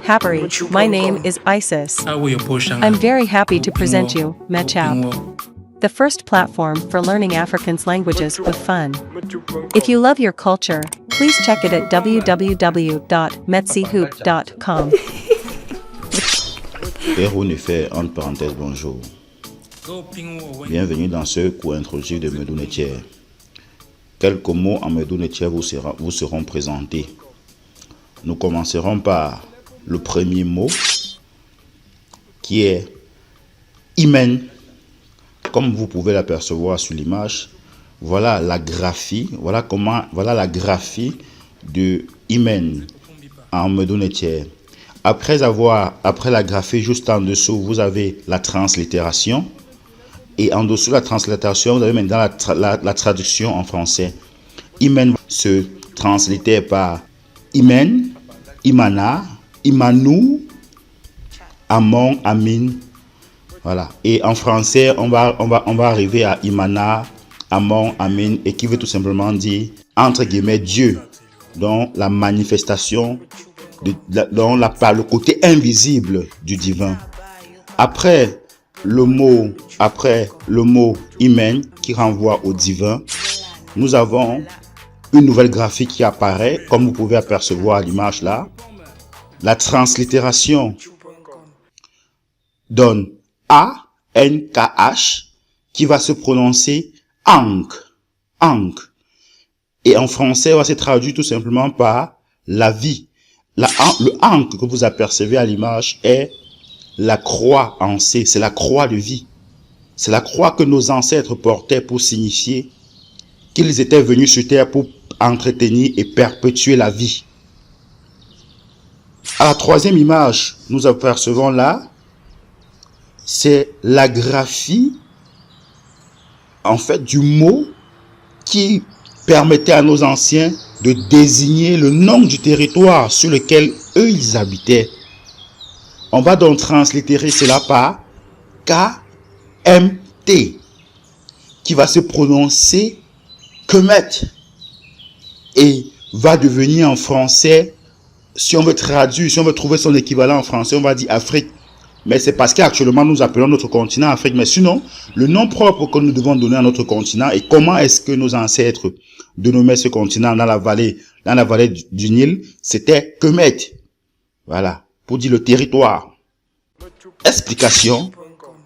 Harry, my name is Isis. I'm very happy to present you MedChap, the first platform for learning Africans languages with fun. If you love your culture, please check it at www.metsihoop.com. Héros nous fait entre parenthèses bonjour. Bienvenue dans ce cours introductif de Medou Nettier. Quelques mots en Medou Nettier vous seront présentés. Nous commencerons par le premier mot qui est hymen. Comme vous pouvez l'apercevoir sur l'image, voilà la graphie. Voilà la graphie de hymen en Medou Nettier. Après la graphie, juste en dessous, vous avez la translittération. Et en dessous de la translittération, vous avez maintenant la traduction en français. Hymen se translittère par Hymen, Imana, Imanou, Amon, Amin. Voilà. Et en français, on va arriver à Imana, Amon, Amin, et qui veut tout simplement dire, entre guillemets, Dieu, dont la manifestation, dont le côté invisible du divin. Après le mot Hymen, qui renvoie au divin, nous avons une nouvelle graphie qui apparaît, comme vous pouvez apercevoir à l'image là. La translittération donne A-N-K-H, qui va se prononcer Ankh. Ankh. Et en français, on va se traduire tout simplement par la vie. Le Ankh que vous apercevez à l'image est la croix en C, c'est la croix de vie. C'est la croix que nos ancêtres portaient pour signifier qu'ils étaient venus sur terre pour entretenir et perpétuer la vie. À la troisième image, nous apercevons là, c'est la graphie, en fait, du mot qui permettait à nos anciens de désigner le nom du territoire sur lequel eux, ils habitaient. On va donc translittérer cela par K-M-T, qui va se prononcer Kemet, et va devenir en français, si on veut traduire, si on veut trouver son équivalent en français, on va dire Afrique. Mais c'est parce qu'actuellement nous appelons notre continent Afrique. Mais sinon, le nom propre que nous devons donner à notre continent et comment est-ce que nos ancêtres dénommaient ce continent dans la vallée du Nil, c'était Kemet. Voilà, pour dire le territoire. Explication.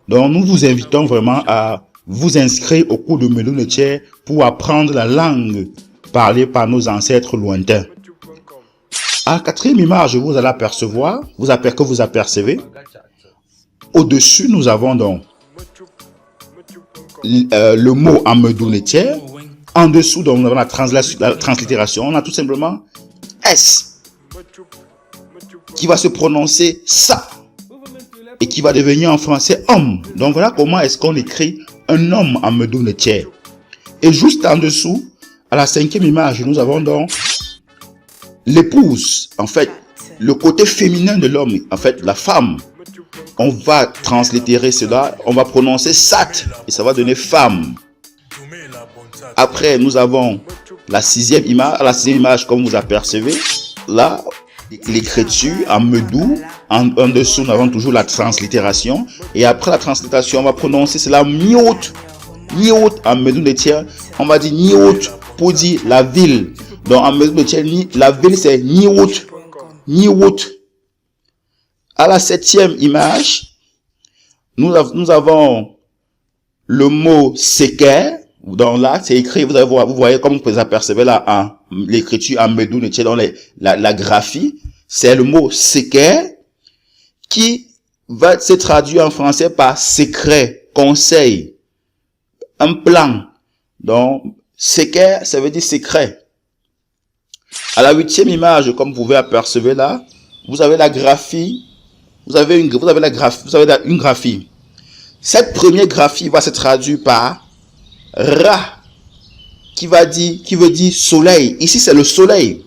Donc nous vous invitons vraiment à vous inscrire au cours de Medou Nettier pour apprendre la langue parlée par nos ancêtres lointains. À la quatrième image, vous allez apercevoir, que vous apercevez. Au-dessus, nous avons donc le mot en Medou Nettier. En dessous, donc, nous avons la translittération. On a tout simplement S qui va se prononcer ça et qui va devenir en français homme. Donc voilà comment est-ce qu'on écrit un homme en Medou Nettier. Et juste en dessous, à la cinquième image, nous avons donc l'épouse, en fait, le côté féminin de l'homme, en fait, la femme. On va translittérer cela, on va prononcer Sat, et ça va donner femme. Après, nous avons la sixième image, comme vous apercevez, là, l'écriture en Medou, en dessous, nous avons toujours la translittération, et après la translittération, on va prononcer cela Niot. Niot, en Medou Nettier, on va dire Niot pour dire la ville. Donc, en Medou Nettier, la ville, c'est Niot. Niot. À la septième image, nous avons le mot Seker. Donc là, c'est écrit, vous voyez comme vous apercevez là, l'écriture en Medou Nettier dans la graphie. C'est le mot Seker qui va se traduire en français par secret, conseil, un plan. Donc, Seker, ça veut dire secret. À la huitième image, comme vous pouvez apercevoir là, vous avez la graphie. Vous avez une graphie. Cette première graphie va se traduire par Ra, qui veut dire soleil. Ici, c'est le soleil.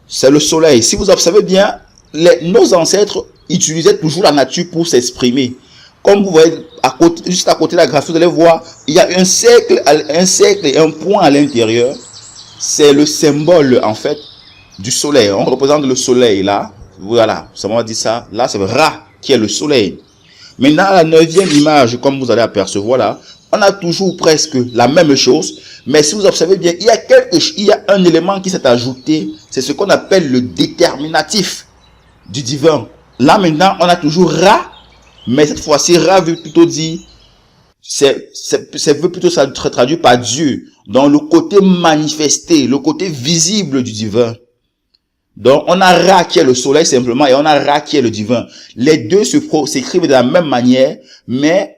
C'est le soleil. Si vous observez bien, nos ancêtres utilisaient toujours la nature pour s'exprimer. Comme vous voyez, juste à côté de la graphie, vous allez voir, il y a un cercle et un point à l'intérieur. C'est le symbole, en fait, du soleil. On représente le soleil là. Voilà, ça m'a dit ça. Là, c'est Ra qui est le soleil. Maintenant, la 9e image, comme vous allez apercevoir là, on a toujours presque la même chose. Mais si vous observez bien, il y a un élément qui s'est ajouté. C'est ce qu'on appelle le déterminatif du divin. Là maintenant, on a toujours Ra. Mais cette fois-ci, Ra veut plutôt dire, veut plutôt être traduit par Dieu. Dans le côté manifesté, le côté visible du divin. Donc, on a Ra qui est le soleil simplement et on a Ra qui est le divin. Les deux s'écrivent de la même manière, mais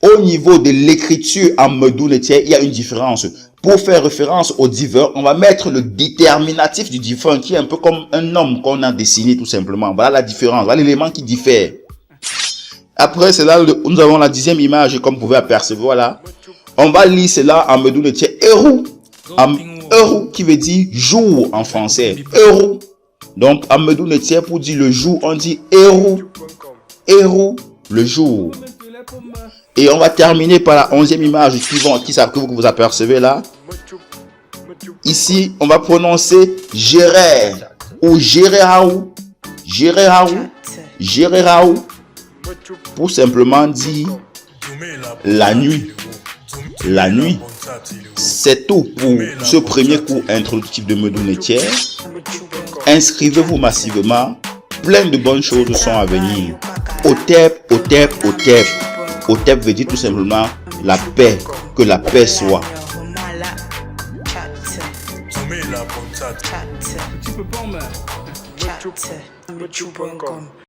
au niveau de l'écriture en Medoune, il y a une différence. Pour faire référence au divin, on va mettre le déterminatif du divin qui est un peu comme un homme qu'on a dessiné tout simplement. Voilà la différence, voilà l'élément qui diffère. Après, c'est là où nous avons la 10e image, comme vous pouvez apercevoir là. On va lire cela en Medoune, Eru. Eru qui veut dire jour en français. Eru. Donc, en Medoune, pour dire le jour, on dit Eru. Eru, le jour. Et on va terminer par la 11e image que vous apercevez là. Ici, on va prononcer Gérer ou Géreraou. Géreraou. Géreraou. Pour simplement dire la nuit. La nuit. C'est tout pour ce premier cours introductif de Medoune. Inscrivez-vous massivement. Plein de bonnes choses sont à venir. Otep, Otep, Otep. Otep veut dire tout simplement la paix. Que la paix soit.